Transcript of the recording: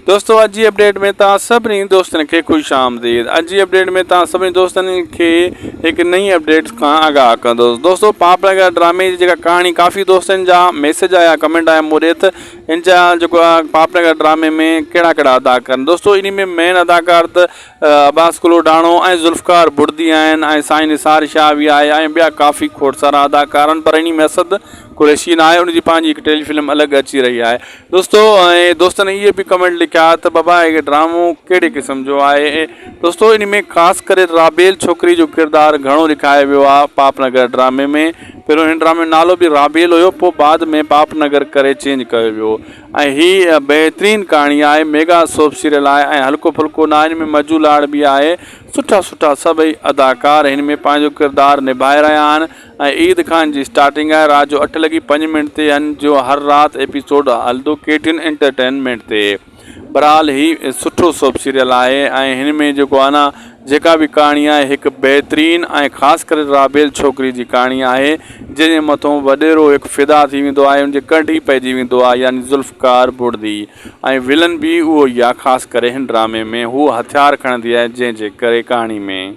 दोस्तों अॼु जी अपडेट में तव्हां सभिनी दोस्तनि खे ख़ुशि आमदीद। अॼु जी अपडेट में तव्हां सभिनी दोस्तनि खे हिकु नई अपडेट खां आगाह कंदुसि। दोस्तों पापनगर ड्रामे जी जेका कहाणी काफ़ी दोस्तनि जा मैसेज आया, कमेंट आया मूं ॾे इन जा जेको आहे पापनगर ड्रामे में कहिड़ा कहिड़ा अदाकार आहिनि। दोस्तों इन में मेन अदाकार त अब्बास कुलोडाणो ऐं ज़ुल्फ़कार बुर्दी आहिनि ऐं साईं निसार शाह बि आहे ऐं ॿिया काफ़ी खोड़ सारा अदाकार आहिनि, पर इन में असद कुरैशी न आहे, उनजी पंहिंजी हिकु टेलीफिल्म अलॻि अची रही आहे। दोस्तों ऐं दोस्तनि इहे बि कमेंट लिखिया त बाबा इहे ड्रामो कहिड़े क़िस्म जो आहे। दोस्तों इन में ख़ासि करे राबेल छोकिरी जो किरदारु घणो ॾेखारियो वियो आहे पापनगर ड्रामे में। पहिरियों हिन ड्रामे जो नालो बि राबेल हुयो, पोइ बाद में पापनगर करे चेंज कयो वियो ऐं हीअ बहितरीनु कहाणी आहे। मेगा सोप सीरियल आहे ऐं हल्को फुल्को न आहे, हिन में मजू लाड़ बि आहे। सुठा सुठा सभई अदाकार हिन में पंहिंजो किरदारु निभाए रहिया आहिनि ऐं ईद खान जी स्टार्टिंग आहे। राति जो 8:05 ते हिन जो हर राति एपिसोड हलंदो KTN एंटरटेनमेंट ते। बहरहाल ही सुठो सोप सीरियल आहे ऐं हिन में जेको आहे न जेका बि कहाणी आहे हिकु बहितरीनु ऐं ख़ासि करे राबेल छोकिरी जी कहाणी आहे, जंहिंजे मथां वॾेरो हिकु फ़िदा थी वेंदो आहे, हुनजे कंढ ई पइजी वेंदो आहे, यानी ज़ुल्फ़कार बुर्दी। ऐं विलन बि उहो ई आहे, ख़ासि करे हिन ड्रामे में हू हथियार खणंदी आहे जंहिंजे करे कहाणी में